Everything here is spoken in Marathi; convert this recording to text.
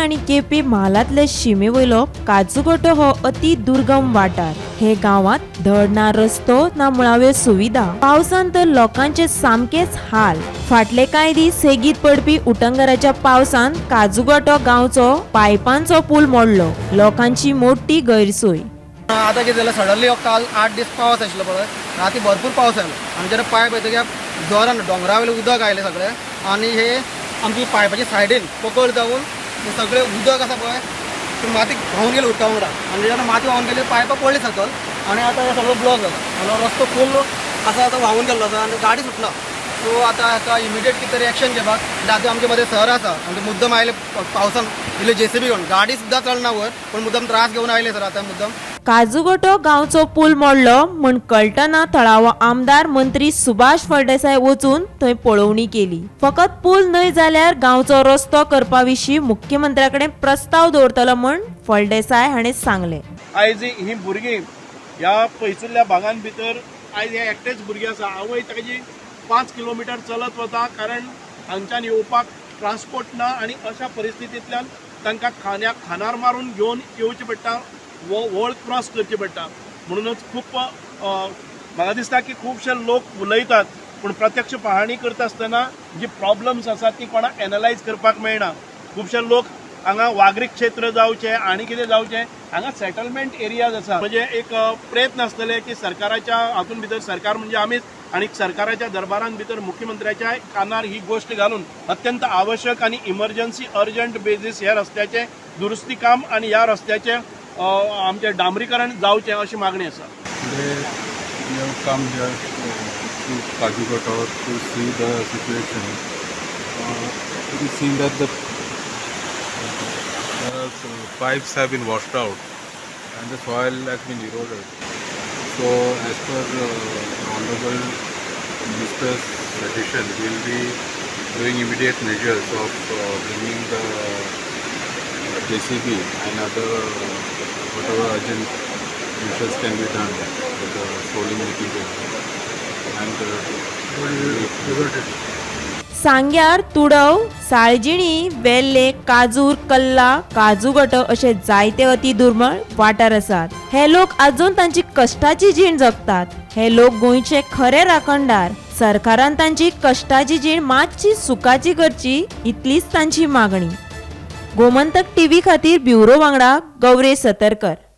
आणि केपी म्हालातले शिमेवयलो काजूगोटो हो अति दुर्गम वाठार। हे गावात धड ना रस्तो ना मुळाव्यो सुविधा, पावसान तर लोकांचे सामकेच हाल। फाटले कांय दीस सेगीत पडपी उटंगराच्या पावसान काजूगोटो गावचो पायपांचो पूल मोडलो, लोकांची मोठी गैरसोय। आता कितें जालें, सडनली काल 8 दीस पावस आशिल्लो पळय, राती भरपूर पावस आयलो आनी जेन्ना पायप येतकीर जोरान डोंगरा वयलें उदक आयलें सगळें आनी हे आमची पायपाच्या सायडीन पकड जावन सगळें उदक आसा पळय ती माती व्हांवन गेली उदका वांगडा आनी जेन्ना माती व्हांवन गेली पायपां पडली सकयल आनी आतां हे सगळो ब्लॉक जाला आनी रस्तो फूल आसा आतां व्हांवून गेल्लो आसा आनी गाडी सुटना। सो आतां हाका इमिडिएट कितें तरी एक्शन घेवपाक, आतां आमचे मदें सर आसा आनी मुद्दम आयले पावसान इल्ले JCB घेवन, गाडी सुद्दां चलना वयर पण मुद्दम त्रास घेवन आयले सर आतां मुद्दम। काजूगोटो गावचो पूल मोडलो म्हण कळटना थळावो आमदार मंत्री सुभाष फळदेसाय वचून थंय पळोवणी केली। फकत पूल न्हय जाल्यार गावचो रस्तो करपा विशीं मुख्यमंत्र्याकडे प्रस्ताव दवरतलो म्हण फळदेसाय हाणें सांगलें। आयज ही भुरगीं ह्या पयसुल्ल्या भागान भितर आयज हे एकटेच भुरगे आसा, आवय ताची 5 किलोमीटर चलत वता कारण हांगच्यान येवपाक ट्रान्सपोर्ट ना आनी अशा परिस्थितींतल्यान तांकां खांद्यार मारून घेवन येवचें पडटा, वळ क्रॉस करचें पडटा। म्हणूनच खूब म्हाका दिसता की खुबशे लोक उलयतात पूण प्रत्यक्ष पाहणी करता आसतना जी प्रॉब्लम्स आसात ती कोणाक एनालायज करपाक मेळना। खुबशे लोक हांगा वागरी क्षेत्र जावचें आनी कितें जावचें, हांगा सेटलमेंट एरियाज आसा। म्हणजे एक प्रयत्न आसतले की सरकाराच्या हातून भितर, सरकार म्हणजे आमीच, आणि सरकाराच्या दरबारान भितर मुख्यमंत्र्याच्या कानार ही गोष्ट घालून अत्यंत आवश्यक आणि इमर्जन्सी अर्जंट बेजीस ह्या रस्त्याचे दुरुस्ती काम आणि ह्या रस्त्याचे आमचे डांबरीकरण जावचें अशी मागणी आसा। Kajugoto to see the situation. It is seen that the pipes have been washed out and the soil has been eroded. So, as per Honorable Minister's suggestion, we will be doing immediate measures of bringing the JCB and other whatever urgent measures can be done with the soiling material. सांग्यार, तुडव, साळजिणी, वेल्ले, काजूर, कल्ला, काजूगोटो असे जायते अति दुर्मिळ वाठार आसात। हे लोक अजून तांची कष्टाची जीण जगतात। हे लोक गोंयचे खरे राखणदार। सरकारान तांची कष्टाची जीण मातशी सुखाची करची इतलीच तांची मागणी। गोमंतक TV खातीर ब्युरो वांगडा गौरी सतरकर।